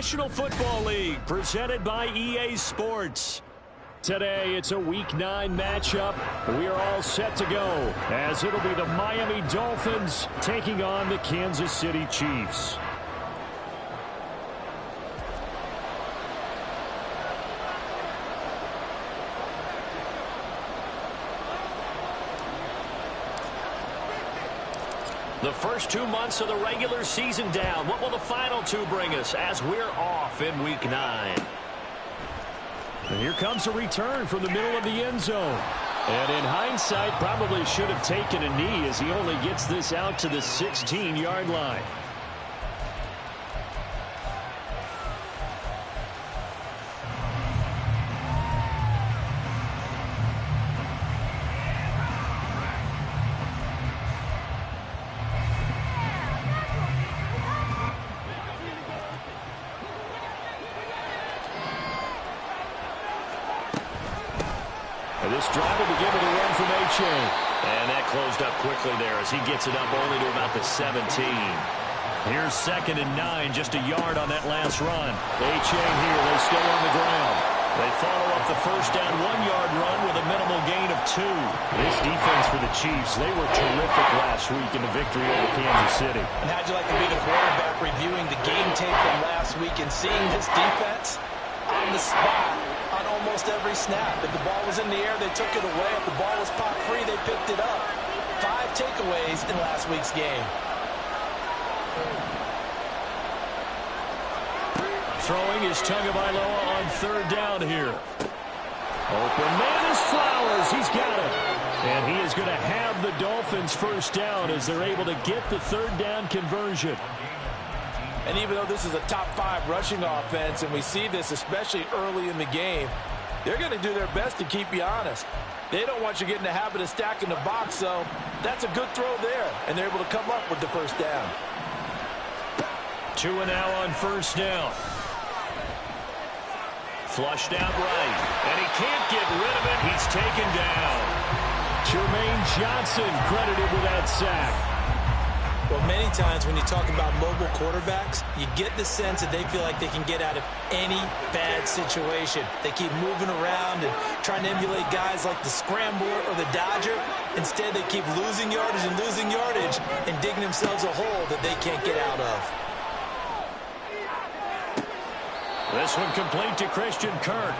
National Football League, presented by EA Sports. Today, it's a Week 9 matchup. We are all set to go, as it'll be the Miami Dolphins taking on the Kansas City Chiefs. The first 2 months of the regular season down. What will the final 2 bring us as we're off in Week 9? And here comes a return from the middle of the end zone. And in hindsight, probably should have taken a knee as he only gets this out to the 16-yard line. This drive will begin with a run from H.A. And that closed up quickly there as he gets it up only to about the 17. Here's 2nd and 9, just a yard on that last run. H.A. here, they still on the ground. They follow up the first down 1-yard run with a minimal gain of 2. This defense for the Chiefs, they were terrific last week in the victory over Kansas City. And how'd you like to be the quarterback reviewing the game tape from last week and seeing this defense on the spot on almost every snap? If the ball was in the air, they took it away. If the ball was pop free, they picked it up. 5 takeaways in last week's game. Throwing is Tagovailoa on 3rd down here. Open man is Flowers. He's got it. And he is going to have the Dolphins first down as they're able to get the 3rd down conversion. And even though this is a top 5 rushing offense, and we see this especially early in the game, they're going to do their best to keep you honest. They don't want you getting the habit of stacking the box, so that's a good throw there. And they're able to come up with the first down. 2 and now on 1st down. Flushed out right. And he can't get rid of it. He's taken down. Jermaine Johnson credited with that sack. Well, many times when you talk about mobile quarterbacks, you get the sense that they feel like they can get out of any bad situation. They keep moving around and trying to emulate guys like the Scrambler or the Dodger. Instead, they keep losing yardage and digging themselves a hole that they can't get out of. This one complete to Christian Kirk.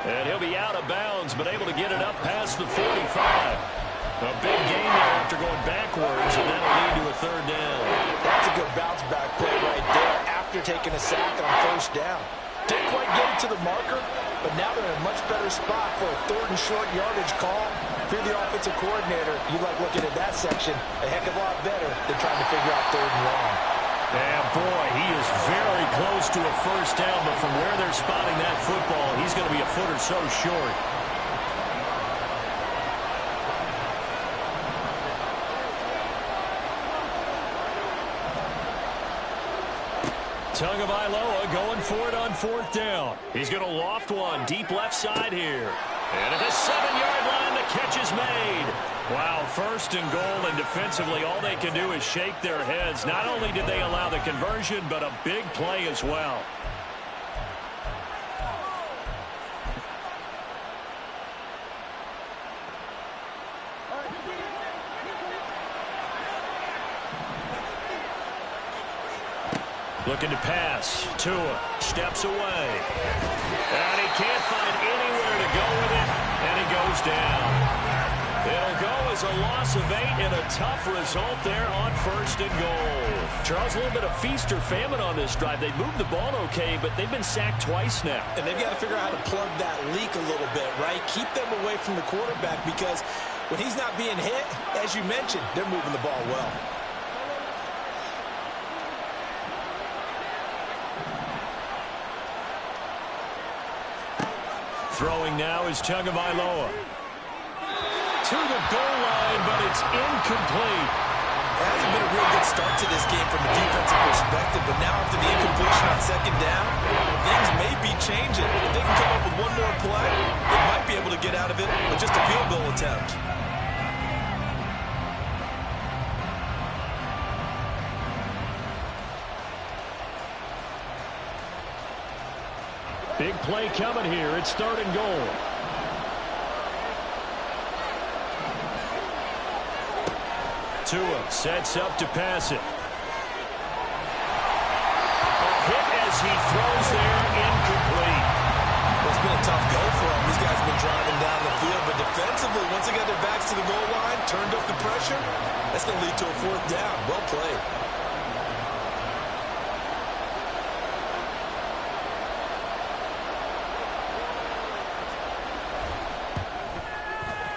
And he'll be out of bounds, but able to get it up past the 45. A big gain there after going backwards, and that'll lead to a 3rd down. That's a good bounce-back play right there after taking a sack on 1st down. Didn't quite get it to the marker, but now they're in a much better spot for a 3rd and short yardage call. If you're the offensive coordinator, you like looking at that section a heck of a lot better than trying to figure out 3rd and long. And boy, he is very close to a first down, but from where they're spotting that football, he's going to be a foot or so short. Tagovailoa going for it on 4th down. He's going to loft one deep left side here. And at the 7-yard line, the catch is made. Wow, 1st and goal, and defensively, all they can do is shake their heads. Not only did they allow the conversion, but a big play as well. Looking to pass. Tua steps away. And he can't find anywhere to go with it, and he goes down. It'll go as a loss of 8 and a tough result there on 1st and goal. Charles, a little bit of feast or famine on this drive. They moved the ball okay, but they've been sacked twice now. And they've got to figure out how to plug that leak a little bit, right? Keep them away from the quarterback because when he's not being hit, as you mentioned, they're moving the ball well. Throwing now is Tagovailoa. To the goal line, but it's incomplete. It hasn't been a real good start to this game from a defensive perspective, but now after the incompletion on 2nd down, things may be changing. If they can come up with one more play, they might be able to get out of it with just a field goal attempt. Big play coming here. It's 3rd and goal. Tua sets up to pass it. A hit as he throws there, incomplete. Well, it's been a tough go for him. These guys have been driving down the field, but defensively, once they got their backs to the goal line, turned up the pressure, that's going to lead to a 4th down. Well played.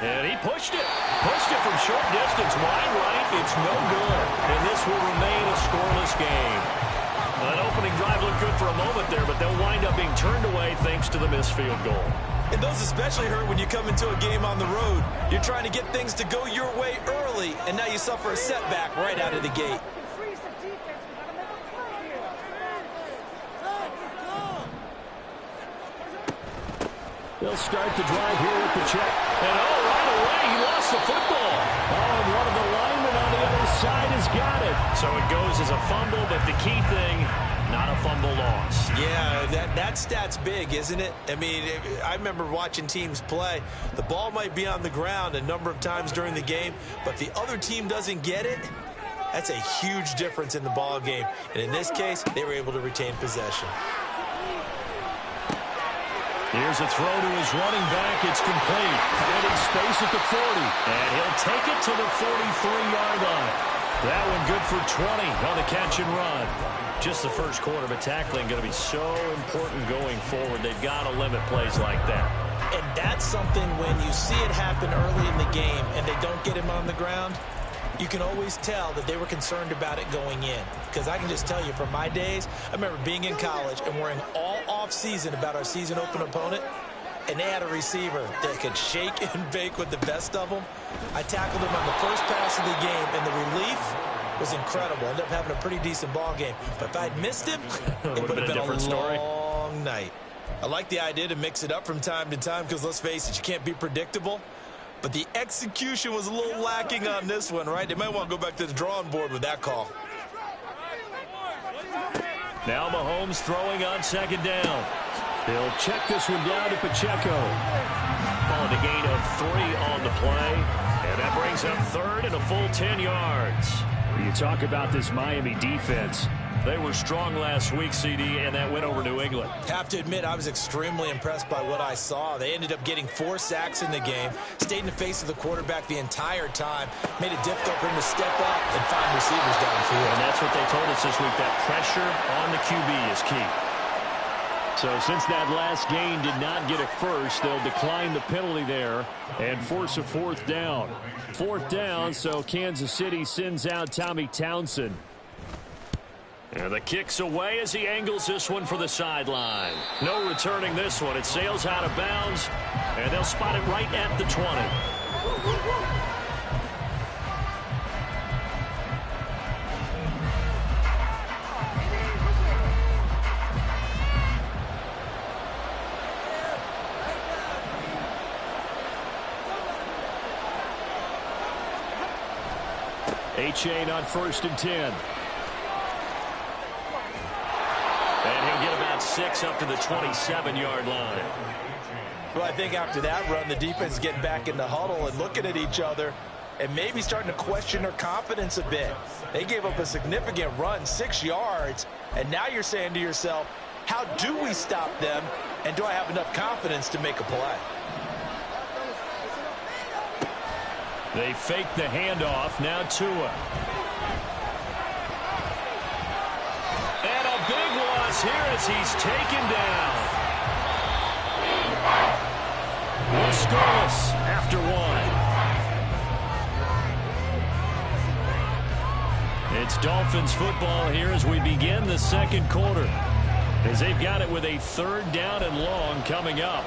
And he pushed it. Pushed it from short distance. Wide right. It's no good. And this will remain a scoreless game. An opening drive looked good for a moment there, but they'll wind up being turned away thanks to the missed field goal. And those especially hurt when you come into a game on the road. You're trying to get things to go your way early, and now you suffer a setback right out of the gate. They'll start the drive here with the check. And right away, he lost the football. And one of the linemen on the other side has got it. So it goes as a fumble, but the key thing, not a fumble loss. Yeah, that stat's big, isn't it? I mean, I remember watching teams play. The ball might be on the ground a number of times during the game, but if the other team doesn't get it, that's a huge difference in the ball game. And in this case, they were able to retain possession. Here's a throw to his running back. It's complete. Finding space at the 40. And he'll take it to the 43-yard line. That one good for 20 on the catch and run. Just the first quarter, but tackling going to be so important going forward. They've got to limit plays like that. And that's something when you see it happen early in the game and they don't get him on the ground, you can always tell that they were concerned about it going in. Because I can just tell you from my days, I remember being in college and worrying all off-season about our season open opponent, and they had a receiver that could shake and bake with the best of them. I tackled him on the first pass of the game, and the relief was incredible. Ended up having a pretty decent ball game. But if I'd missed him, it would have been a long night. I like the idea to mix it up from time to time because, let's face it, you can't be predictable. But the execution was a little lacking on this one, right? They might want to go back to the drawing board with that call. Now Mahomes throwing on 2nd down. He'll check this one down to Pacheco. On the gain of 3 on the play. And that brings up 3rd and a full 10 yards. You talk about this Miami defense. They were strong last week, CD, and that went over New England. Have to admit, I was extremely impressed by what I saw. They ended up getting 4 sacks in the game, stayed in the face of the quarterback the entire time, made it difficult for him to step up and find receivers downfield. And that's what they told us this week, that pressure on the QB is key. So since that last game did not get a first, they'll decline the penalty there and force a 4th down. 4th down, so Kansas City sends out Tommy Townsend. And the kick's away as he angles this one for the sideline. No returning this one. It sails out of bounds, and they'll spot it right at the 20. A-Chain on 1st and 10. And he'll get about 6 up to the 27-yard line. Well, I think after that run, the defense is getting back in the huddle and looking at each other and maybe starting to question their confidence a bit. They gave up a significant run, 6 yards, and now you're saying to yourself, how do we stop them, and do I have enough confidence to make a play? They fake the handoff. Now Tua. And a big loss here as he's taken down. We're scoreless after 1. It's Dolphins football here as we begin the 2nd quarter, as they've got it with a 3rd down and long coming up.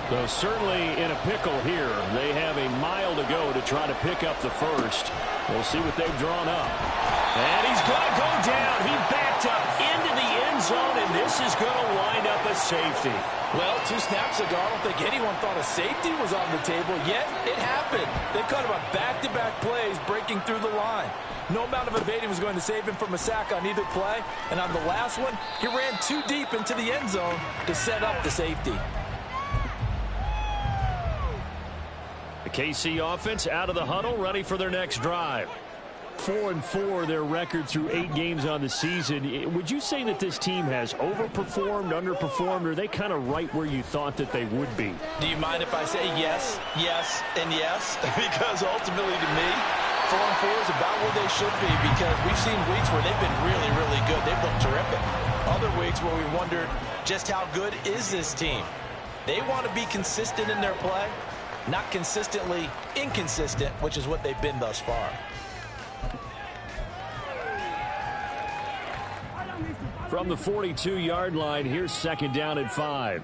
So certainly in a pickle here. They have a mile to go to try to pick up the first. We'll see what they've drawn up. And he's going to go down. He backed up into the end end zone, and this is going to wind up a safety. Well, 2 snaps ago, I don't think anyone thought a safety was on the table, yet it happened. They caught him on back-to-back plays breaking through the line. No amount of evading was going to save him from a sack on either play, and on the last one, he ran too deep into the end zone to set up the safety. The KC offense out of the huddle, ready for their next drive. 4-4, their record through 8 games on the season. Would you say that this team has overperformed, underperformed, or are they kind of right where you thought that they would be? Do you mind if I say yes, yes, and yes? Because ultimately to me, 4-4 is about where they should be, because we've seen weeks where they've been really, really good. They've looked terrific. Other weeks where we wondered just how good is this team. They want to be consistent in their play, not consistently inconsistent, which is what they've been thus far. From the 42-yard line, here's 2nd down and 5.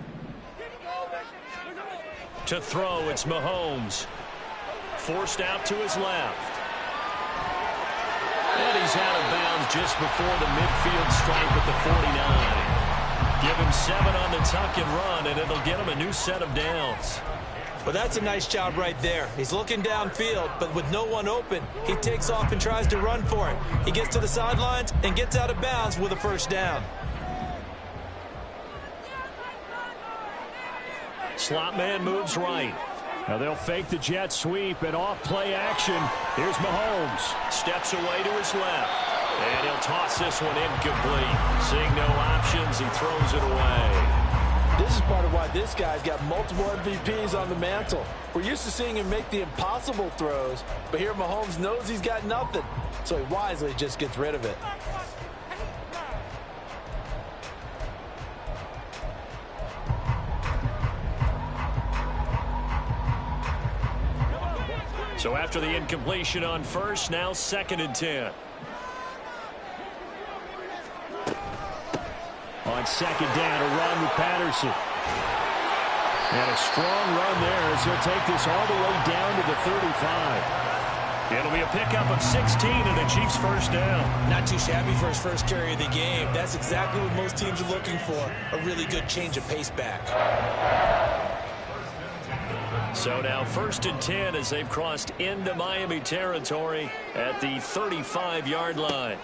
To throw, it's Mahomes. Forced out to his left. And he's out of bounds just before the midfield stripe at the 49. Give him 7 on the tuck and run, and it'll get him a new set of downs. Well, that's a nice job right there. He's looking downfield, but with no one open, he takes off and tries to run for it. He gets to the sidelines and gets out of bounds with a 1st down. Slot man moves right. Now they'll fake the jet sweep and off play action. Here's Mahomes. Steps away to his left. And he'll toss this one incomplete. Seeing no options, he throws it away. This is part of why this guy's got multiple MVPs on the mantle. We're used to seeing him make the impossible throws, but here Mahomes knows he's got nothing, so he wisely just gets rid of it. So after the incompletion on 1st, now 2nd and 10. On 2nd down, a run with Patterson. And a strong run there as he'll take this all the way down to the 35. It'll be a pickup of 16 and a Chiefs 1st down. Not too shabby for his first carry of the game. That's exactly what most teams are looking for, a really good change of pace back. So now 1st and 10 as they've crossed into Miami territory at the 35-yard line.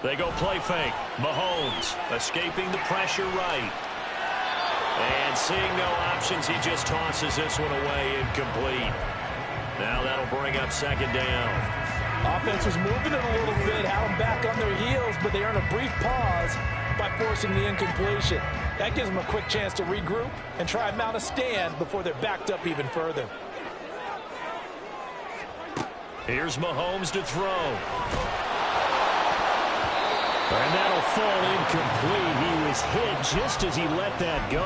They go play fake. Mahomes escaping the pressure right. And seeing no options, he just tosses this one away incomplete. Now that'll bring up 2nd down. Offense was moving it a little bit, had them back on their heels, but they earn a brief pause by forcing the incompletion. That gives them a quick chance to regroup and try and mount a stand before they're backed up even further. Here's Mahomes to throw. And that'll fall incomplete. He was hit just as he let that go.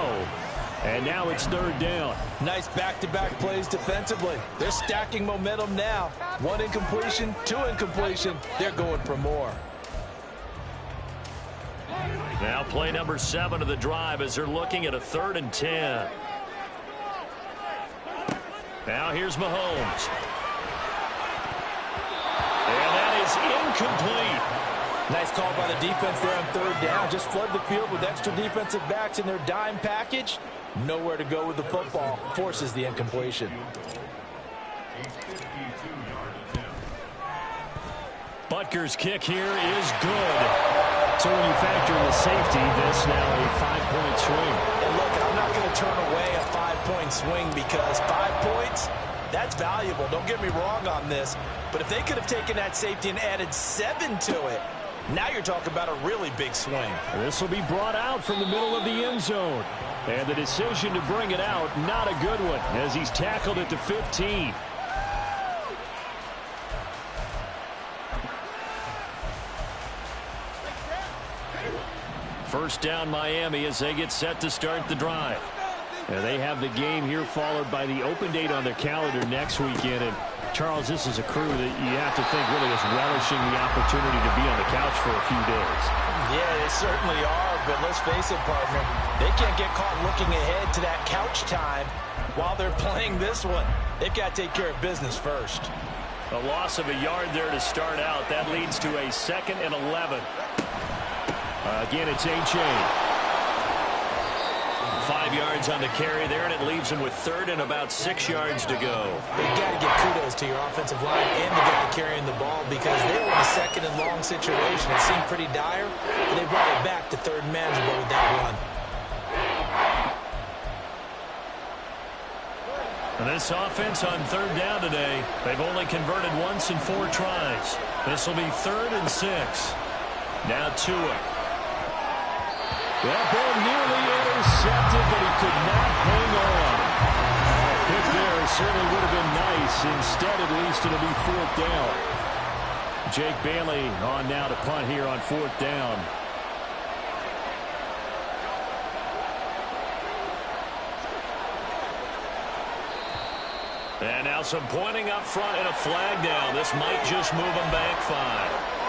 And now it's 3rd down. Nice back-to-back plays defensively. They're stacking momentum now. 1 incompletion, 2 incompletion. They're going for more. Now play number 7 of the drive as they're looking at a 3rd and 10. Now here's Mahomes. And that is incomplete. Nice call by the defense there on 3rd down. Just flood the field with extra defensive backs in their dime package. Nowhere to go with the football. Forces the incompletion. Butker's kick here is good. So when you factor in the safety, this now a 5-point swing. And look, I'm not going to turn away a 5-point swing because 5 points, that's valuable. Don't get me wrong on this. But if they could have taken that safety and added 7 to it, now you're talking about a really big swing. This will be brought out from the middle of the end zone. And the decision to bring it out, not a good one, as he's tackled at the 15. First down Miami as they get set to start the drive. And they have the game here followed by the open date on their calendar next weekend. And Charles, this is a crew that you have to think really is relishing the opportunity to be on the couch for a few days. Yeah, they certainly are, but let's face it, partner. They can't get caught looking ahead to that couch time while they're playing this one. They've got to take care of business first. A loss of a yard there to start out. That leads to a 2nd and 11. Again, it's A.J. 5 yards on the carry there, and it leaves him with third and about 6 yards to go. You've got to give kudos to your offensive line and the guy carrying the ball because they were in a second and long situation. It seemed pretty dire, but they brought it back to third and manageable with that run. And this offense on third down today, they've only converted once in 4 tries. This will be 3rd and 6. Now Tua. That ball nearly intercepted, but he could not hang on. Pick there certainly would have been nice. Instead, at least, it'll be 4th down. Jake Bailey on now to punt here on 4th down. And now some pointing up front and a flag down. This might just move them back 5.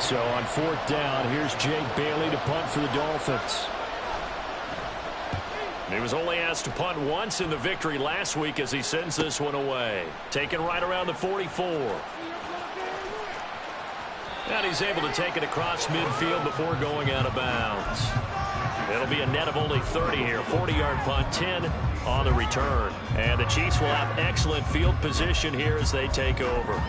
So on 4th down, here's Jake Bailey to punt for the Dolphins. He was only asked to punt once in the victory last week as he sends this one away. Taken right around the 44. And he's able to take it across midfield before going out of bounds. It'll be a net of only 30 here. 40-yard punt, 10 on the return. And the Chiefs will have excellent field position here as they take over.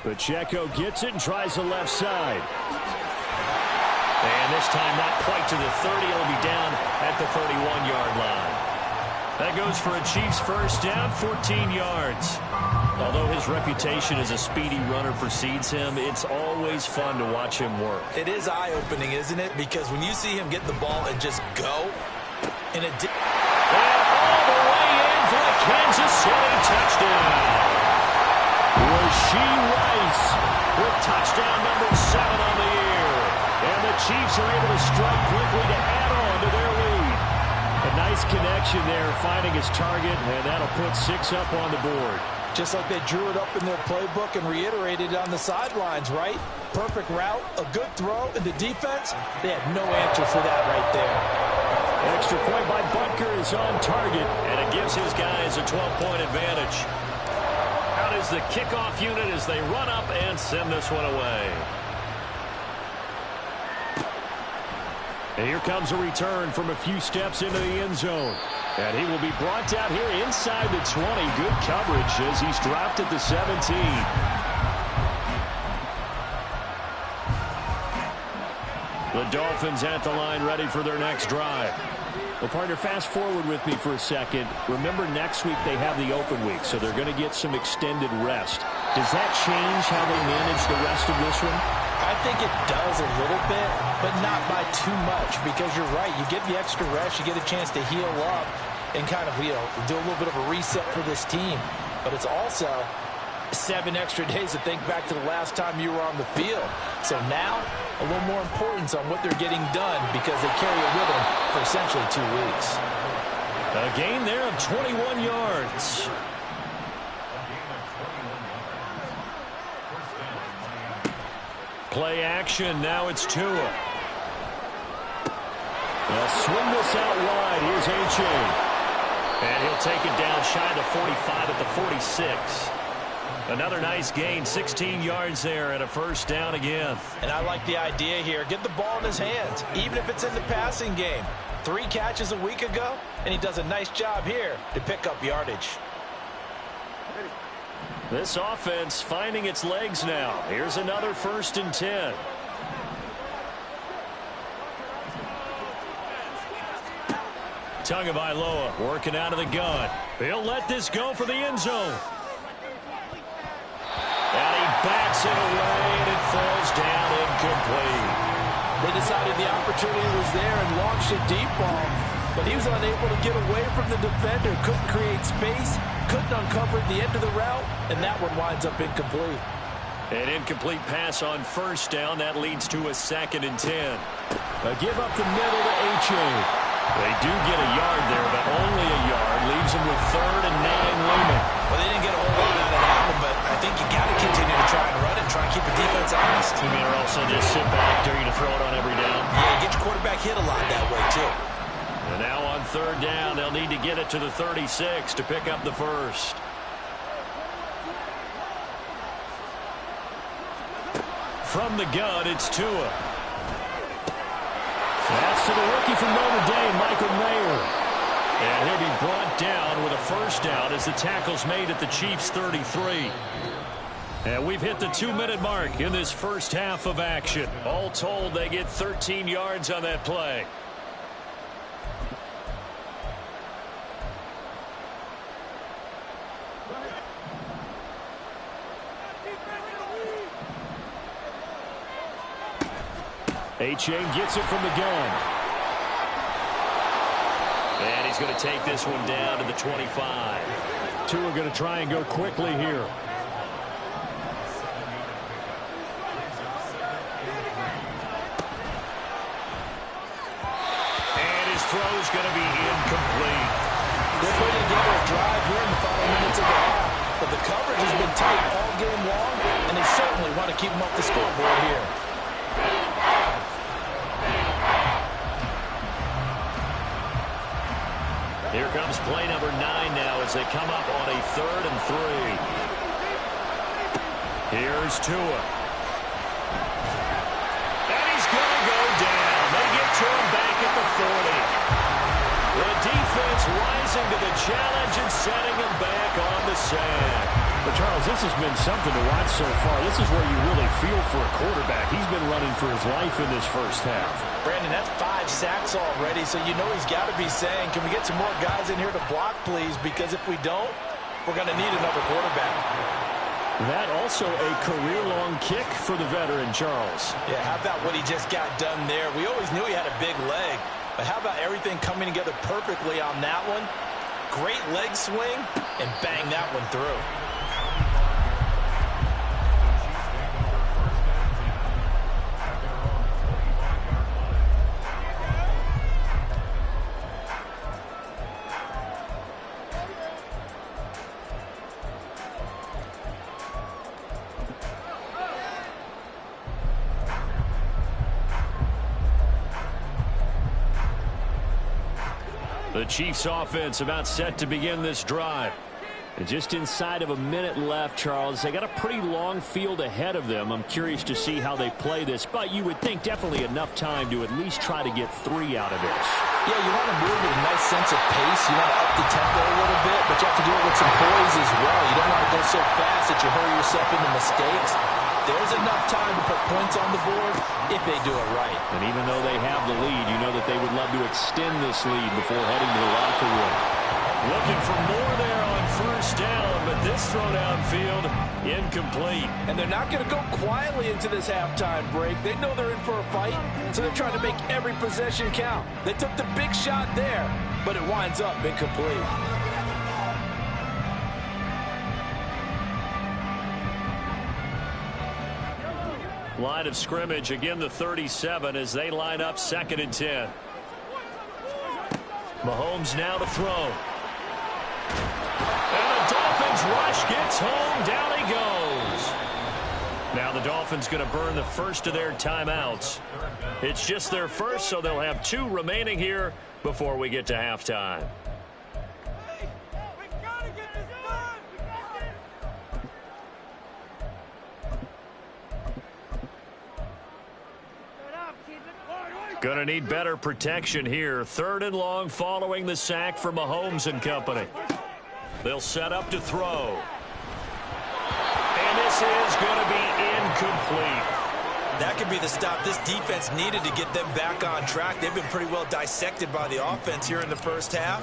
Pacheco gets it and tries the left side. And this time not quite to the 30. It'll be down at the 31-yard line. That goes for a Chiefs first down, 14 yards. Although his reputation as a speedy runner precedes him, it's always fun to watch him work. It is eye-opening, isn't it? Because when you see him get the ball and just go, and all the way in for a Kansas City touchdown. Rashee Rice with touchdown number 7 on the year. And the Chiefs are able to strike quickly to add on to their lead. A nice connection there, finding his target, and that'll put 6 up on the board. Just like they drew it up in their playbook and reiterated it on the sidelines, right? Perfect route, a good throw, and the defense, they had no answer for that right there. Extra point by Butker is on target, and it gives his guys a 12-point advantage. Out is the kickoff unit as they run up and send this one away. And here comes a return from a few steps into the end zone. And he will be brought down here inside the 20. Good coverage as he's dropped at the 17. The Dolphins at the line ready for their next drive. Well, partner, fast forward with me for a second. Remember, next week they have the open week, so they're going to get some extended rest. Does that change how they manage the rest of this one? I think it does a little bit, but not by too much, because you're right. You get the extra rest, you get a chance to heal up and kind of, do a little bit of a reset for this team. But it's also 7 extra days to think back to the last time you were on the field. So now, a little more importance on what they're getting done because they carry it with them for essentially 2 weeks. A gain there of 21 yards. Play action. Now it's Tua. They'll swing this out wide. Here's A.J. And he'll take it down shy of the 45 at the 46. Another nice gain, 16 yards there and a first down again. And I like the idea here. Get the ball in his hands, even if it's in the passing game. 3 catches a week ago, and he does a nice job here to pick up yardage. This offense finding its legs now. Here's another 1st and 10. Tagovailoa working out of the gun. He'll let this go for the end zone. And he bats it away, and it falls down incomplete. They decided the opportunity was there and launched a deep ball, but he was unable to get away from the defender, couldn't create space, couldn't uncover the end of the route, and that one winds up incomplete. An incomplete pass on first down. That leads to a 2nd and 10. A give up the middle to A.J. They do get a yard there, but only a yard. Leaves them with 3rd and 9 looming. Well, they didn't get a whole lot out of that one, but I think you got to continue to try and run it, try and keep the defense honest. You mean, or also just sit back, dare you to throw it on every down? Yeah, you get your quarterback hit a lot that way, too. And And now on third down, they'll need to get it to the 36 to pick up the first. From the gun, it's Tua. That's to the rookie from Notre Dame, Michael Mayer. And he'll be brought down with a first down as the tackle's made at the Chiefs' 33. And we've hit the 2-minute mark in this first half of action. All told, they get 13 yards on that play. A-Chain gets it from the gun. And he's going to take this one down to the 25. Tua going to try and go quickly here. And his throw's going to be incomplete. They're putting together a drive here in the final minutes of the half. But the coverage has been tight all game long, and they certainly want to keep them off the scoreboard here. Here comes play number 9 now as they come up on a 3rd and 3. Here's Tua. And he's going to go down. They get to him back at the 40. The defense rising to the challenge and setting him back on the sack. But, Charles, this has been something to watch so far. This is where you really feel for a quarterback. He's been running for his life in this first half. Brandon, that's 5 sacks already, so you know he's got to be saying, can we get some more guys in here to block, please? Because if we don't, we're going to need another quarterback. That also a career-long kick for the veteran, Charles. Yeah, how about what he just got done there? We always knew he had a big leg, but how about everything coming together perfectly on that one? Great leg swing, and bang that one through. The Chiefs offense about set to begin this drive. And just inside of a minute left, Charles. They got a pretty long field ahead of them. I'm curious to see how they play this, but you would think definitely enough time to at least try to get 3 out of this. Yeah, you want to move with a nice sense of pace. You want to up the tempo a little bit, but you have to do it with some poise as well. You don't want to go so fast that you hurry yourself into mistakes. There's enough time to put points on the board if they do it right. And even though they have the lead, you know that they would love to extend this lead before heading to the locker room. Looking for more there on first down, but this throw downfield incomplete. And they're not going to go quietly into this halftime break. They know they're in for a fight, so they're trying to make every possession count. They took the big shot there, but it winds up incomplete. Line of scrimmage, again the 37 as they line up 2nd and 10. Mahomes now to throw. And the Dolphins rush gets home. Down he goes. Now the Dolphins going to burn the first of their timeouts. It's just their first, so they'll have 2 remaining here before we get to halftime. Going to need better protection here. 3rd and long following the sack from Mahomes and company. They'll set up to throw. And this is going to be incomplete. That could be the stop this defense needed to get them back on track. They've been pretty well dissected by the offense here in the first half.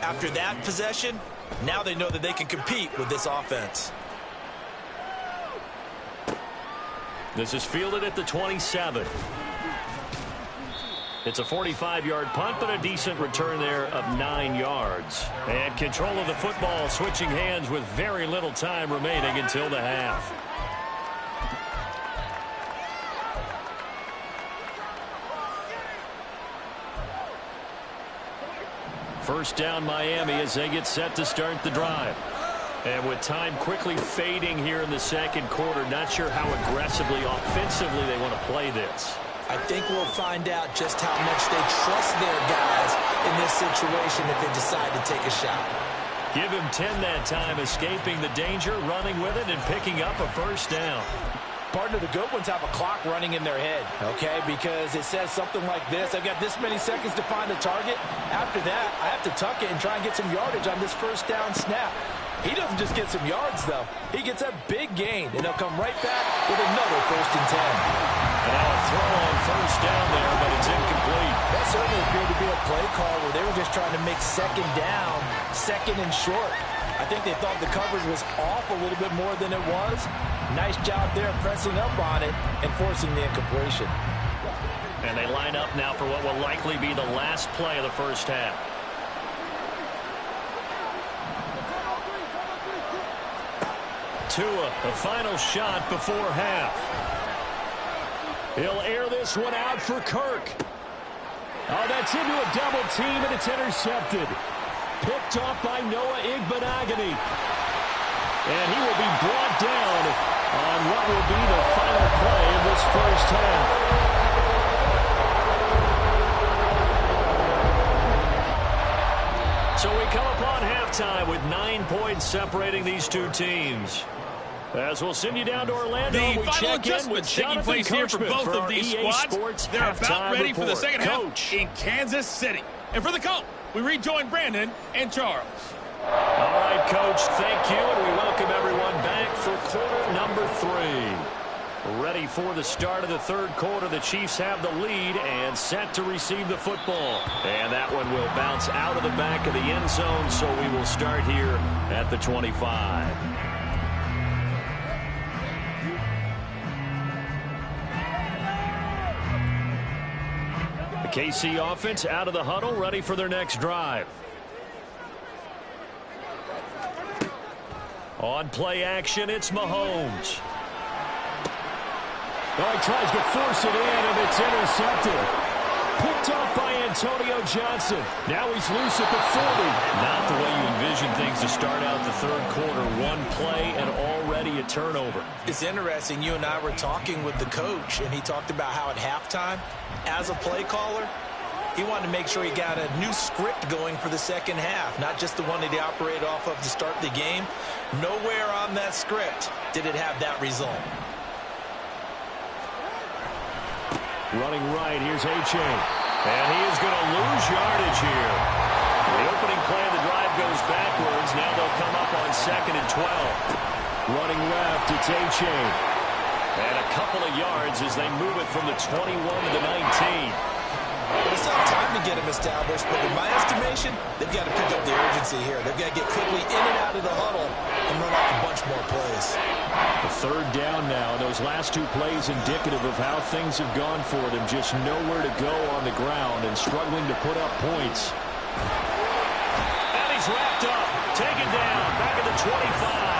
After that possession, now they know that they can compete with this offense. This is fielded at the 27. It's a 45-yard punt, but a decent return there of 9 yards. And control of the football, switching hands with very little time remaining until the half. First down Miami as they get set to start the drive. And with time quickly fading here in the second quarter, not sure how aggressively, offensively they want to play this. I think we'll find out just how much they trust their guys in this situation if they decide to take a shot. Give him 10 that time, escaping the danger, running with it, and picking up a first down. Partner, the good ones have a clock running in their head, okay? Because it says something like this. I've got this many seconds to find a target. After that, I have to tuck it and try and get some yardage on this first down snap. He doesn't just get some yards, though. He gets a big gain, and he'll come right back with another 1st and 10. And now a throw on first down there, but it's incomplete. That certainly appeared to be a play call where they were just trying to make second down, second and short. I think they thought the coverage was off a little bit more than it was. Nice job there pressing up on it and forcing the incompletion. And they line up now for what will likely be the last play of the first half. Tua, the final shot before half. He'll air this one out for Kirk. Oh, that's into a double team, and it's intercepted. Picked off by Noah Igbenogany. And he will be brought down on what will be the final play of this first half. So we come upon halftime with 9 points separating these two teams. As we'll send you down to Orlando, the we final check in with adjustments taking place here for both of these squads. They're about ready for the second half in Kansas City. And for the call, we rejoin Brandon and Charles. All right, Coach, thank you, and we welcome everyone back for quarter number 3. Ready for the start of the third quarter. The Chiefs have the lead and set to receive the football. And that one will bounce out of the back of the end zone, so we will start here at the 25. KC offense out of the huddle, ready for their next drive. On play action, it's Mahomes. Oh, he tries to force it in, and it's intercepted. Picked off by Antonio Johnson. Now he's loose at the 40. Not the way you envision things to start out the third quarter. One play and already a turnover. It's interesting. You and I were talking with the coach, and he talked about how at halftime, as a play caller, he wanted to make sure he got a new script going for the second half, not just the one that he operated off of to start the game. Nowhere on that script did it have that result. Running right, here's H.A. And he is going to lose yardage here. The opening play of the drive goes backwards. Now they'll come up on 2nd and 12. Running left, it's H.A. And a couple of yards as they move it from the 21 to the 19. Well, it's not time to get him established, but in my estimation, they've got to pick up the urgency here. They've got to get quickly in and out of the huddle and run off a bunch more plays. The third down now. Those last 2 plays indicative of how things have gone for them. Just nowhere to go on the ground and struggling to put up points. And he's wrapped up. Taken down. Back at the 25.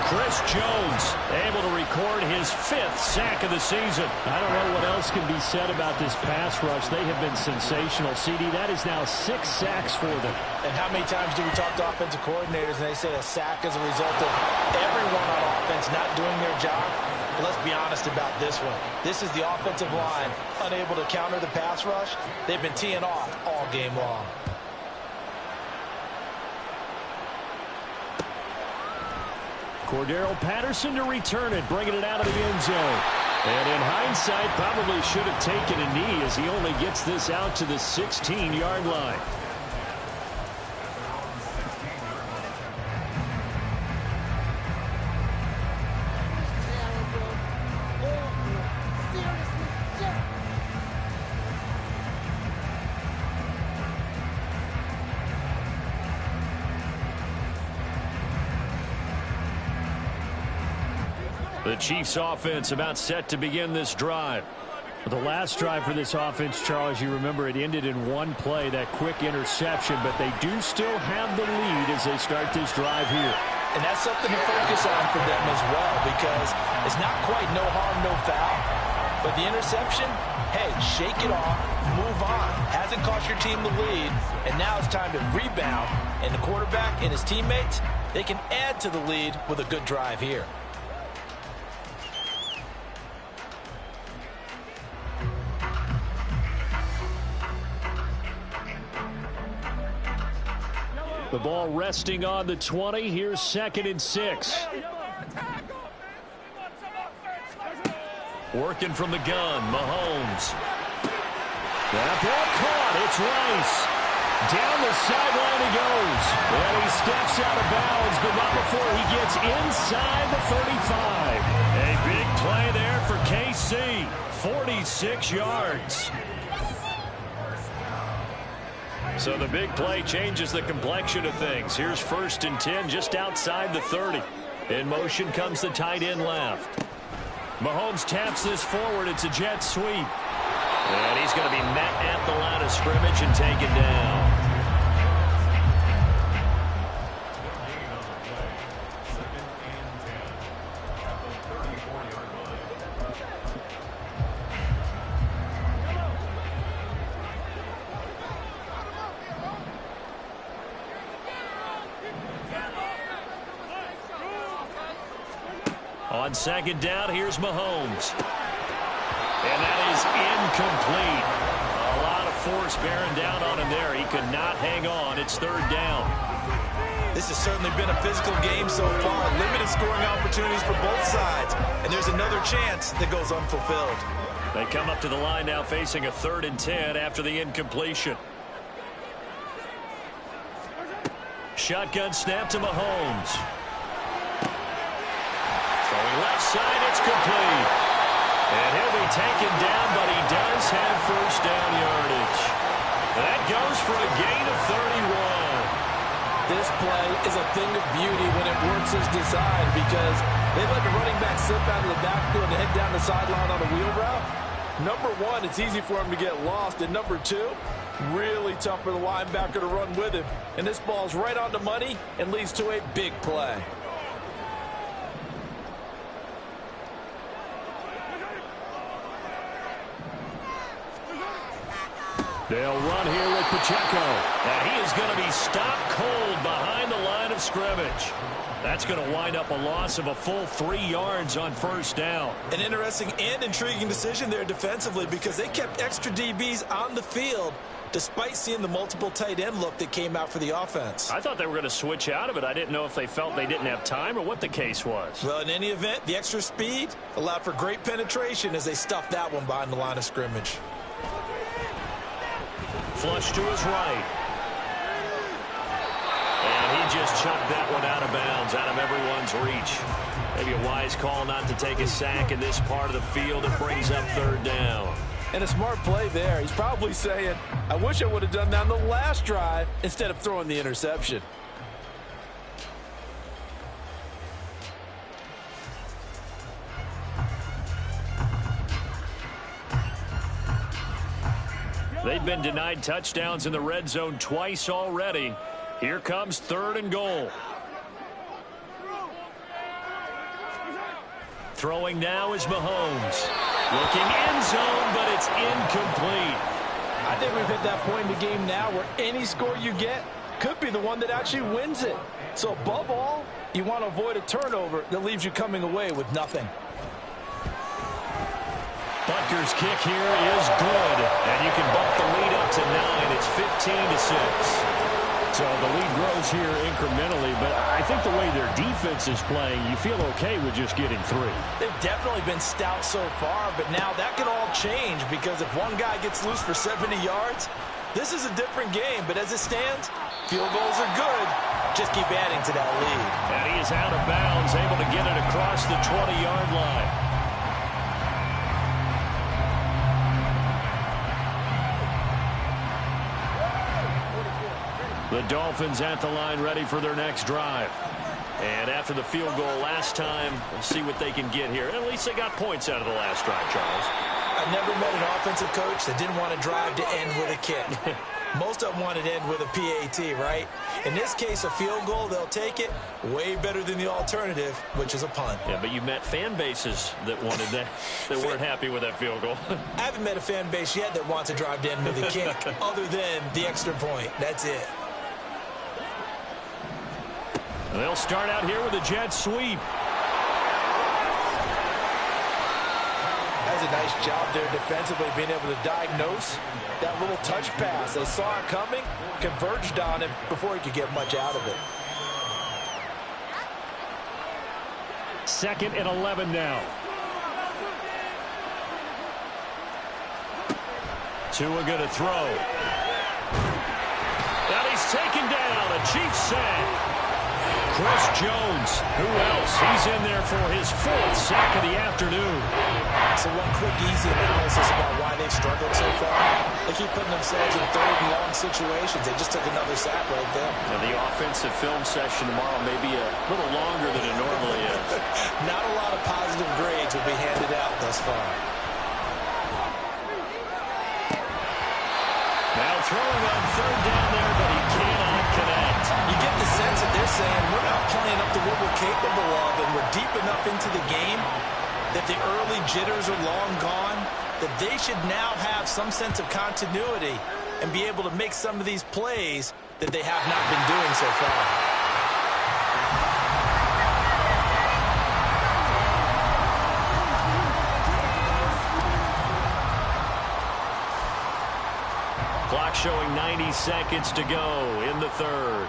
Chris Jones able to record his 5th sack of the season. I don't know what else can be said about this pass rush. They have been sensational. CD, that is now 6 sacks for them. And how many times do we talk to offensive coordinators and they say a sack is a result of everyone on offense not doing their job? But let's be honest about this one. This is the offensive line unable to counter the pass rush. They've been teeing off all game long. Cordero Patterson to return it, bringing it out of the end zone. And in hindsight, probably should have taken a knee as he only gets this out to the 16-yard line. The Chiefs offense about set to begin this drive. The last drive for this offense, Charles, you remember it ended in 1 play, that quick interception, but they do still have the lead as they start this drive here. And that's something to focus on for them as well, because it's not quite no harm, no foul. But the interception, hey, shake it off, move on. Hasn't cost your team the lead, and now it's time to rebound. And the quarterback and his teammates, they can add to the lead with a good drive here. The ball resting on the 20. Here's 2nd and 6. Working from the gun, Mahomes. That ball caught. It's Rice. Down the sideline he goes. And he steps out of bounds, but not before he gets inside the 35. A big play there for KC. 46 yards. So the big play changes the complexion of things. Here's 1st and 10 just outside the 30. In motion comes the tight end left. Mahomes taps this forward. It's a jet sweep. And he's going to be met at the line of scrimmage and taken down. On 2nd down, here's Mahomes. And that is incomplete. A lot of force bearing down on him there. He could not hang on. It's 3rd down. This has certainly been a physical game so far. Limited scoring opportunities for both sides. And there's another chance that goes unfulfilled. They come up to the line now facing a 3rd and 10 after the incompletion. Shotgun snap to Mahomes. Throwing left side, it's complete. And he'll be taken down, but he does have 1st down yardage. That goes for a gain of 31. This play is a thing of beauty when it works as designed because they let the running back slip out of the backfield and head down the sideline on a wheel route. Number one, it's easy for him to get lost. And number two, really tough for the linebacker to run with him. And this ball's right on the money and leads to a big play. They'll run here with Pacheco. And he is going to be stopped cold behind the line of scrimmage. That's going to wind up a loss of a full 3 yards on 1st down. An interesting and intriguing decision there defensively because they kept extra DBs on the field despite seeing the multiple tight end look that came out for the offense. I thought they were going to switch out of it. I didn't know if they felt they didn't have time or what the case was. Well, in any event, the extra speed allowed for great penetration as they stuffed that one behind the line of scrimmage. Flush to his right. And he just chucked that one out of bounds, out of everyone's reach. Maybe a wise call not to take a sack in this part of the field. It brings up 3rd down. And a smart play there. He's probably saying, I wish I would have done that on the last drive instead of throwing the interception. They've been denied touchdowns in the red zone twice already. Here comes 3rd and goal. Throwing now is Mahomes. Looking end zone, but it's incomplete. I think we've hit that point in the game now where any score you get could be the one that actually wins it. So above all, you want to avoid a turnover that leaves you coming away with nothing. Butker's kick here is good, and you can bump the lead up to 9. It's 15-6. So the lead grows here incrementally, but I think the way their defense is playing, you feel okay with just getting 3. They've definitely been stout so far, but now that can all change because if one guy gets loose for 70 yards, this is a different game. But as it stands, field goals are good. Just keep adding to that lead. And he is out of bounds, able to get it across the 20-yard line. The Dolphins at the line ready for their next drive. And after the field goal last time, we'll see what they can get here. At least they got points out of the last drive, Charles. I've never met an offensive coach that didn't want to drive to end with a kick. Most of them wanted to end with a PAT, right? In this case, a field goal, they'll take it. Way better than the alternative, which is a punt. Yeah, but you met fan bases that wanted that, that weren't happy with that field goal. I haven't met a fan base yet that wants to drive to end with a kick, other than the extra point. That's it. They'll start out here with a jet sweep. That's a nice job there defensively, being able to diagnose that little touch pass. They saw it coming, converged on him before he could get much out of it. 2nd and 11 now. Tua going to throw. And he's taken down. A Chiefs sack. Chris Jones, who else? He's in there for his 4th sack of the afternoon. So one quick, easy analysis about why they've struggled so far. They keep putting themselves in 3rd and long situations. They just took another sack right there. And the offensive film session tomorrow may be a little longer than it normally is. Not a lot of positive grades will be handed out thus far. Now throwing on 3rd down there, but he cannot connect. You get the sense that they're saying we're not playing up to what we're capable of, and we're deep enough into the game that the early jitters are long gone, that they should now have some sense of continuity and be able to make some of these plays that they have not been doing so far. Clock showing 90 seconds to go in the 3rd.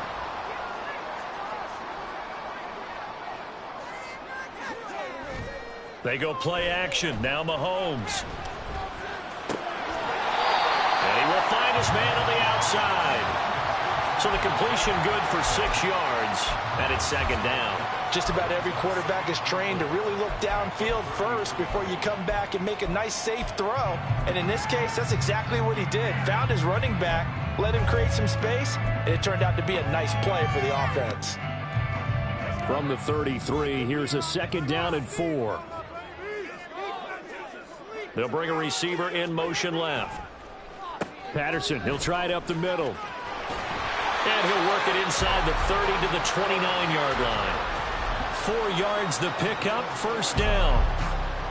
They go play action. Now Mahomes. And he will find his man on the outside. So the completion good for 6 yards. And it's 2nd down. Just about every quarterback is trained to really look downfield first before you come back and make a nice, safe throw. And in this case, that's exactly what he did. Found his running back, let him create some space, and it turned out to be a nice play for the offense. From the 33, here's a 2nd down and 4. They'll bring a receiver in motion left. Patterson, he'll try it up the middle. And he'll work it inside the 30 to the 29-yard line. 4 yards the pickup, 1st down.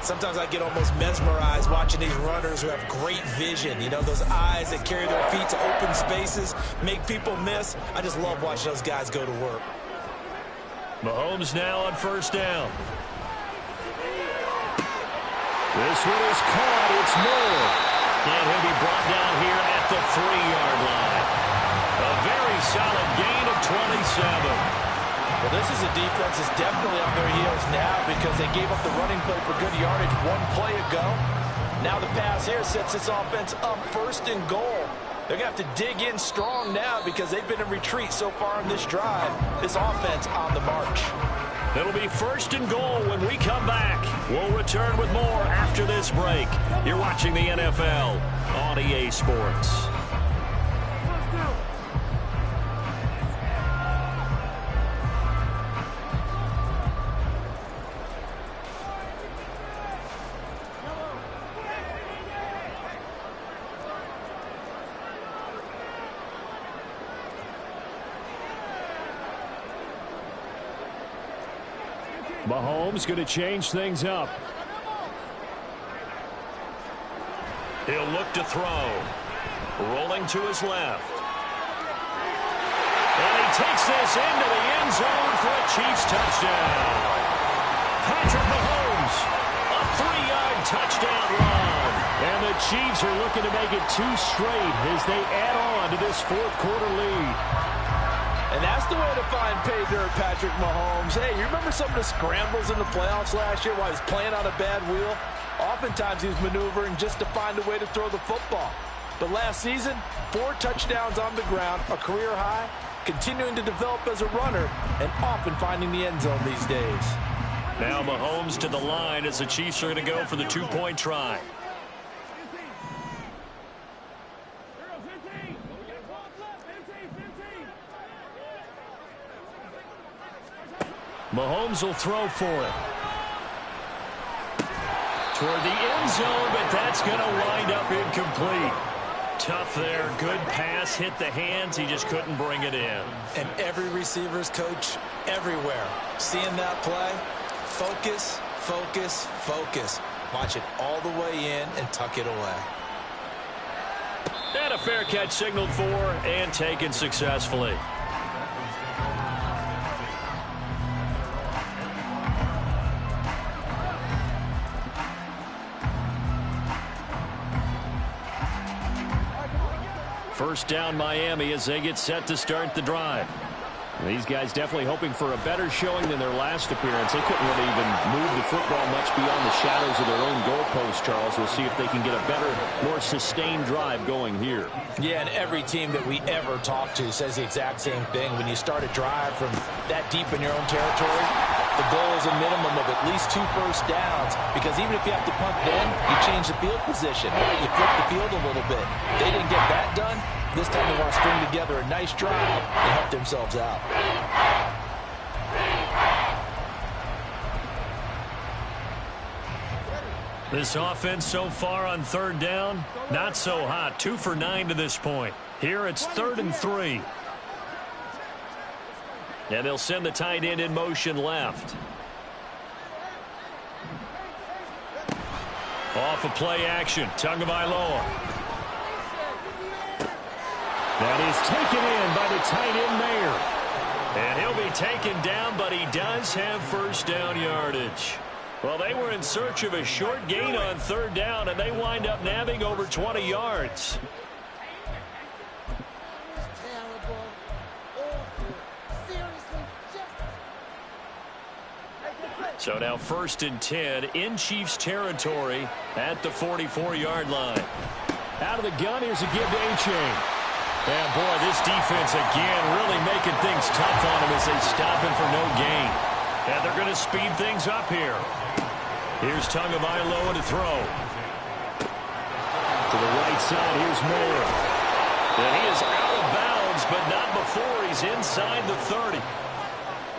Sometimes I get almost mesmerized watching these runners who have great vision. You know, those eyes that carry their feet to open spaces, make people miss. I just love watching those guys go to work. Mahomes now on 1st down. This one is caught. It's Moore. And he'll be brought down here at the 3-yard line. A very solid gain of 27. Well, this is a defense that's definitely on their heels now because they gave up the running play for good yardage 1 play ago. Now the pass here sets this offense up 1st and goal. They're going to have to dig in strong now because they've been in retreat so far in this drive. This offense on the march. It'll be 1st and goal when we come back. We'll return with more after this break. You're watching the NFL on EA Sports. Mahomes going to change things up. He'll look to throw. Rolling to his left. And he takes this into the end zone for a Chiefs touchdown. Patrick Mahomes, a 3-yard touchdown run. And the Chiefs are looking to make it 2 straight as they add on to this 4th quarter lead. And that's the way to find pay dirt, Patrick Mahomes. Hey, you remember some of the scrambles in the playoffs last year while he was playing on a bad wheel? Oftentimes he was maneuvering just to find a way to throw the football. But last season, 4 touchdowns on the ground, a career high, continuing to develop as a runner, and often finding the end zone these days. Now Mahomes to the line as the Chiefs are going to go for the 2-point try. Mahomes will throw for it. Toward the end zone, but that's going to wind up incomplete. Tough there. Good pass. Hit the hands. He just couldn't bring it in. And every receiver's coach everywhere. Seeing that play, focus, focus, focus. Watch it all the way in and tuck it away. And a fair catch signaled for and taken successfully. First down Miami as they get set to start the drive. These guys definitely hoping for a better showing than their last appearance. They couldn't really even move the football much beyond the shadows of their own goalpost, Charles. We'll see if they can get a better, more sustained drive going here. Yeah, and every team that we ever talk to says the exact same thing. When you start a drive from that deep in your own territory, the goal is a minimum of at least 2 first downs, because even if you have to punt then, you change the field position. Right? You flip the field a little bit. They didn't get that done. This time they want to string together a nice drive and help themselves out. This offense so far on third down, not so hot. 2 for 9 to this point. Here it's 3rd and 3. And they'll send the tight end in motion left. Off of play action, Tagovailoa. That is taken in by the tight end Mayer. And he'll be taken down, but he does have first down yardage. Well, they were in search of a short gain on third down, and they wind up nabbing over 20 yards. So now 1st and 10 in Chiefs territory at the 44-yard line. Out of the gun, here's a give to A-Chain. And boy, this defense again really making things tough on him as they stop him for no gain. And they're going to speed things up here. Here's Tagovailoa to throw. To the right side, here's Mayer. And he is out of bounds, but not before he's inside the 30.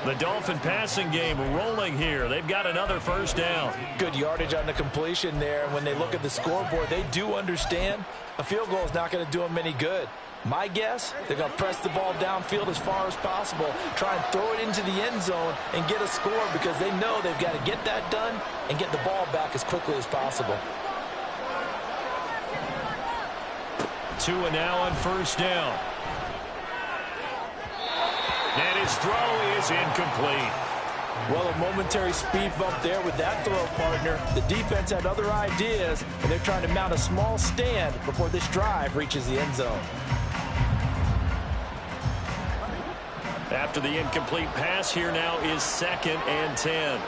The Dolphin passing game rolling here. They've got another first down. Good yardage on the completion there. When they look at the scoreboard, they do understand a field goal is not going to do them any good. My guess, they're going to press the ball downfield as far as possible, try and throw it into the end zone and get a score, because they know they've got to get that done and get the ball back as quickly as possible. 2 and now on first down. And his throw is incomplete. Well, a momentary speed bump there with that throw, partner. The defense had other ideas, and they're trying to mount a small stand before this drive reaches the end zone. After the incomplete pass, here now is 2nd and 10.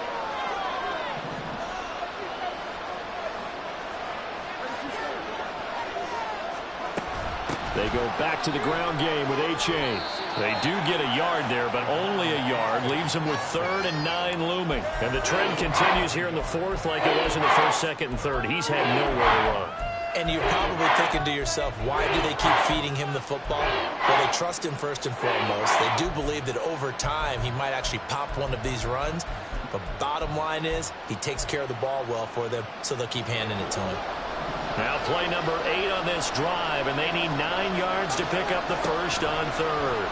They go back to the ground game with A-Chain. They do get a yard there, but only a yard. Leaves them with 3rd and 9 looming. And the trend continues here in the 4th like it was in the 1st, 2nd, and 3rd. He's had nowhere to run. And you're probably thinking to yourself, why do they keep feeding him the football? Well, they trust him first and foremost. They do believe that over time he might actually pop one of these runs. But bottom line is he takes care of the ball well for them, so they'll keep handing it to him. Now play number 8 on this drive, and they need 9 yards to pick up the first on 3rd.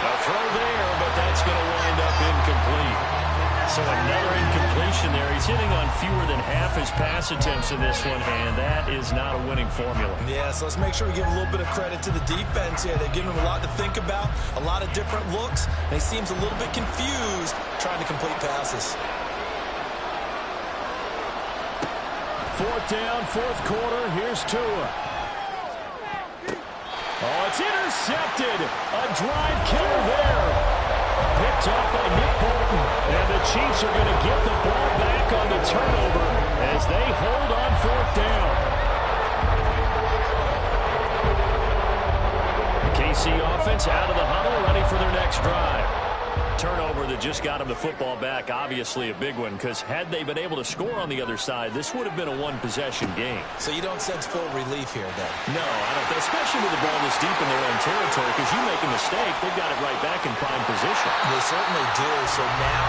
A throw there, but that's going to wind up incomplete. So another incompletion there. He's hitting on fewer than half his pass attempts in this one, and that is not a winning formula. Yeah, so let's make sure we give a little bit of credit to the defense here. They're giving him a lot to think about, a lot of different looks, and he seems a little bit confused trying to complete passes. 4th down, 4th quarter. Here's Tua. Oh, it's intercepted. A drive killer there. Picked up by Nick Bolton. And the Chiefs are going to get the ball back on the turnover as they hold on 4th down. The KC offense out of the huddle, ready for their next drive. Turnover that just got them the football back, obviously a big one, because had they been able to score on the other side, this would have been a one-possession game. So you don't sense full relief here, then? No, I don't, especially with the ball this deep in their own territory, because you make a mistake, they've got it right back in prime position. They certainly do. So now,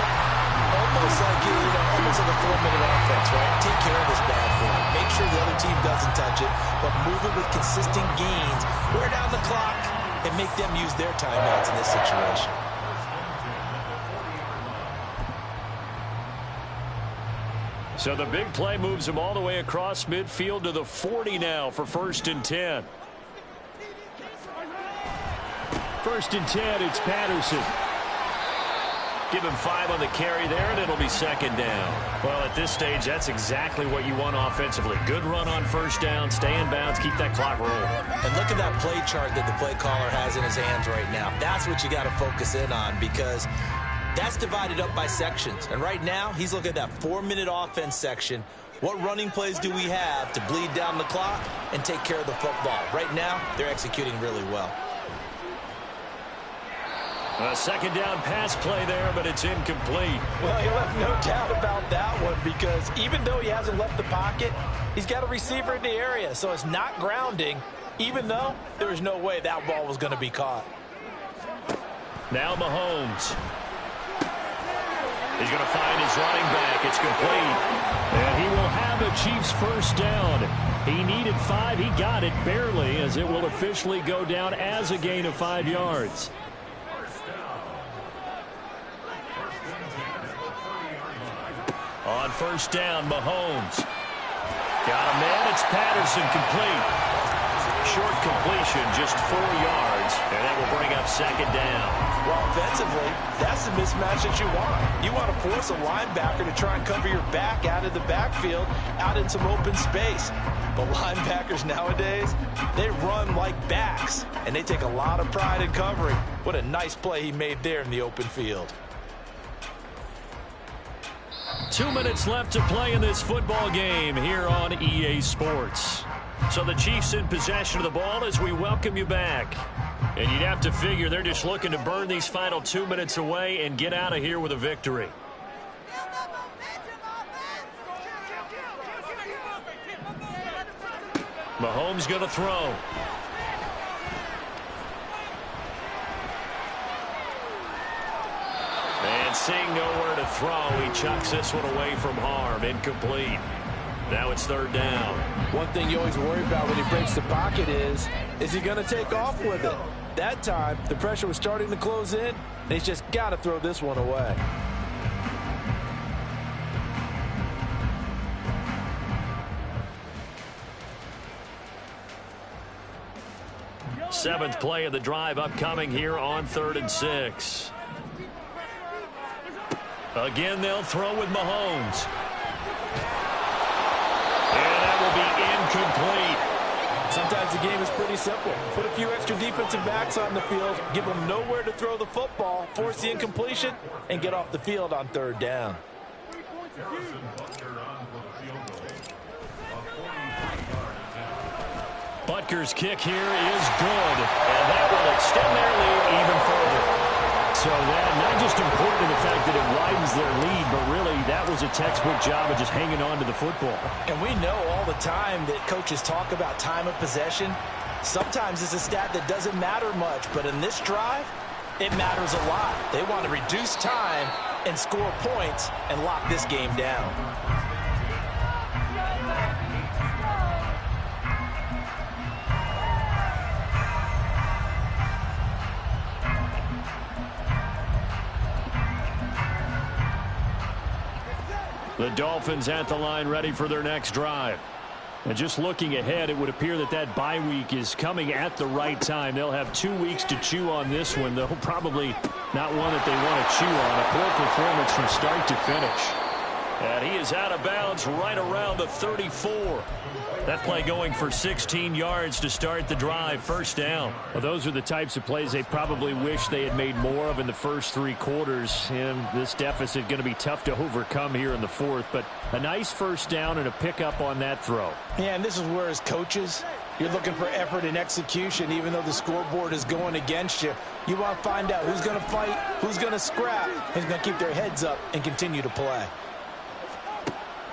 almost like almost like a 4-minute offense, right? Take care of this bad boy. Make sure the other team doesn't touch it, but move it with consistent gains. Wear down the clock and make them use their timeouts in this situation. So the big play moves them all the way across midfield to the 40 now for 1st and 10. 1st and 10, it's Patterson. Give him 5 on the carry there, and it'll be second down. Well, at this stage, that's exactly what you want offensively. Good run on first down, stay in bounds, keep that clock rolling. And look at that play chart that the play caller has in his hands right now. That's what you got to focus in on, because that's divided up by sections. And right now, he's looking at that 4-minute offense section. What running plays do we have to bleed down the clock and take care of the football? Right now, they're executing really well. A second down pass play there, but it's incomplete. Well, he'll have no doubt about that one, because even though he hasn't left the pocket, he's got a receiver in the area, so it's not grounding, even though there was no way that ball was going to be caught. Now Mahomes. He's going to find his running back. It's complete. And he will have a Chiefs first down. He needed 5. He got it barely, as it will officially go down as a gain of 5 yards. On first down, Mahomes. Got a man. It's Patterson, complete. Short completion, just 4 yards, and that will bring up second down. Well, offensively, that's the mismatch that you want. You want to force a linebacker to try and cover your back out of the backfield, out in some open space. But linebackers nowadays, they run like backs, and they take a lot of pride in covering. What a nice play he made there in the open field. 2 minutes left to play in this football game here on EA Sports. So the Chiefs in possession of the ball as we welcome you back. And you'd have to figure they're just looking to burn these final 2 minutes away and get out of here with a victory. Mahomes going to throw. And seeing nowhere to throw, he chucks this one away from harm. Incomplete. Now it's third down. One thing you always worry about when he breaks the pocket is he going to take off with it? That time, the pressure was starting to close in, and he's just got to throw this one away. Seventh play of the drive upcoming here on 3rd and 6. Again, they'll throw with Mahomes. And that will be incomplete. Sometimes the game is pretty simple. Put a few extra defensive backs on the field, give them nowhere to throw the football, force the incompletion, and get off the field on 3rd down. Butker's kick here is good, and that will extend their lead even further. So that not just important in the fact that it widens their lead, but really that was a textbook job of just hanging on to the football. And we know all the time that coaches talk about time of possession. Sometimes it's a stat that doesn't matter much, but in this drive, it matters a lot. They want to reduce time and score points and lock this game down. The Dolphins at the line, ready for their next drive. And just looking ahead, it would appear that that bye week is coming at the right time. They'll have 2 weeks to chew on this one, though probably not one that they want to chew on. A poor performance from start to finish. And he is out of bounds right around the 34. That play going for 16 yards to start the drive. First down. Well, those are the types of plays they probably wish they had made more of in the first 3 quarters. And this deficit going to be tough to overcome here in the 4th. But a nice first down and a pickup on that throw. Yeah, and this is where as coaches, you're looking for effort and execution. Even though the scoreboard is going against you, you want to find out who's going to fight, who's going to scrap, who's going to keep their heads up and continue to play.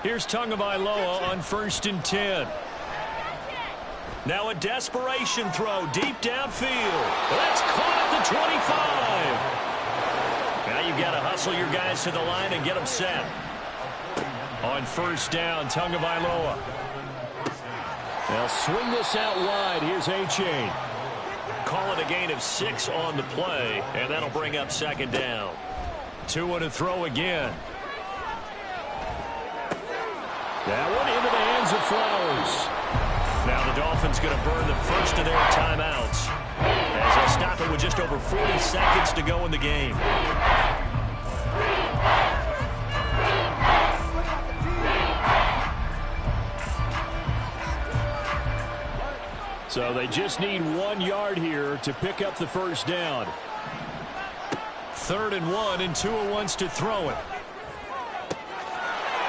Here's Tagovailoa on 1st and 10. Now a desperation throw deep downfield. That's caught at the 25. Now you've got to hustle your guys to the line and get them set. On 1st down, Tagovailoa. They'll swing this out wide. Here's A-Chain. Call it a gain of 6 on the play, and that'll bring up second down. 2 and a throw again. That one into the hands of Flowers. Now the Dolphins going to burn the first of their timeouts as they'll stop it with just over 40 seconds to go in the game. So they just need 1 yard here to pick up the first down. 3rd and 1, and Tua wants to throw it.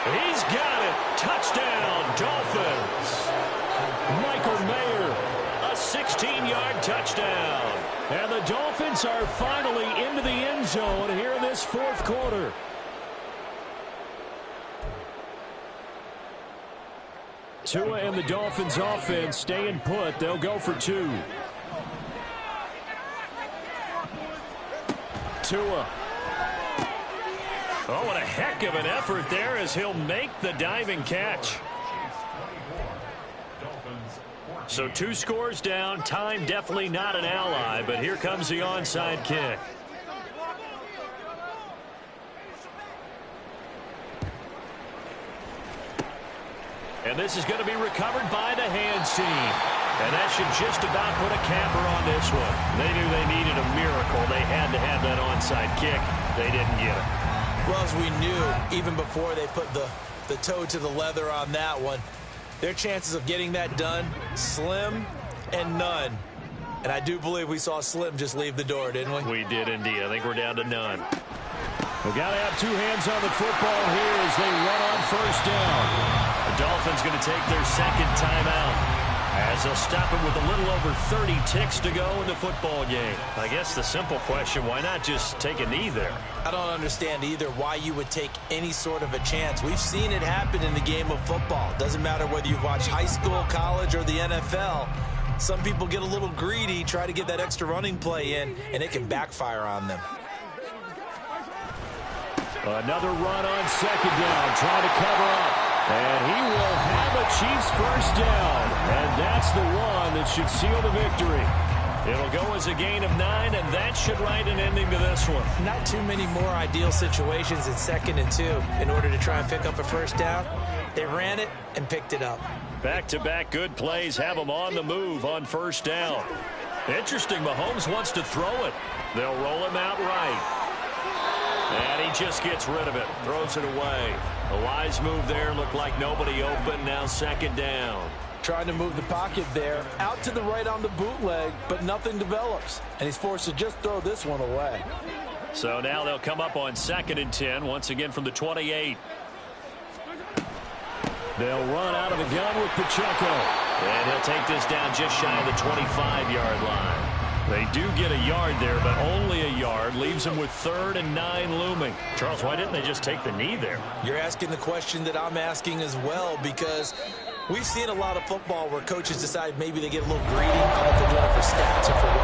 He's got it. Touchdown, Dolphins. Michael Mayer, a 16-yard touchdown. And the Dolphins are finally into the end zone here in this 4th quarter. Tua and the Dolphins offense staying put. They'll go for 2. Tua. Oh, what a heck of an effort there as he'll make the diving catch. So 2 scores down. Time definitely not an ally, but here comes the onside kick. And this is going to be recovered by the hands team. And that should just about put a capper on this one. They knew they needed a miracle. They had to have that onside kick. They didn't get it. Well, as we knew, even before they put the toe to the leather on that one, their chances of getting that done, slim and none. And I do believe we saw Slim just leave the door, didn't we? We did indeed. I think we're down to none. We've got to have 2 hands on the football here as they run on first down. The Dolphins going to take their 2nd timeout as they'll stop it with a little over 30 ticks to go in the football game. I guess the simple question, why not just take a knee there? I don't understand either why you would take any sort of a chance. We've seen it happen in the game of football. Doesn't matter whether you've watched high school, college, or the NFL. Some people get a little greedy, try to get that extra running play in, and it can backfire on them. Another run on 2nd down, trying to cover up. And he will have a Chiefs first down. And that's the one that should seal the victory. It'll go as a gain of 9, and that should write an ending to this one. Not too many more ideal situations in 2nd and 2 in order to try and pick up a first down. They ran it and picked it up. Back-to-back good plays have them on the move on first down. Interesting, Mahomes wants to throw it. They'll roll him out right. And he just gets rid of it, throws it away. A wise move there, looked like nobody open, now 2nd down. Trying to move the pocket there, out to the right on the bootleg, but nothing develops. And he's forced to just throw this one away. So now they'll come up on 2nd and 10, once again from the 28. They'll run out of the gun with Pacheco. And he'll take this down just shy of the 25-yard line. They do get a yard there, but only a yard. Leaves them with 3rd and 9 looming. Charles, why didn't they just take the knee there? You're asking the question that I'm asking as well, because we've seen a lot of football where coaches decide maybe they get a little greedy. I don't know if they're doing it for stats or for what.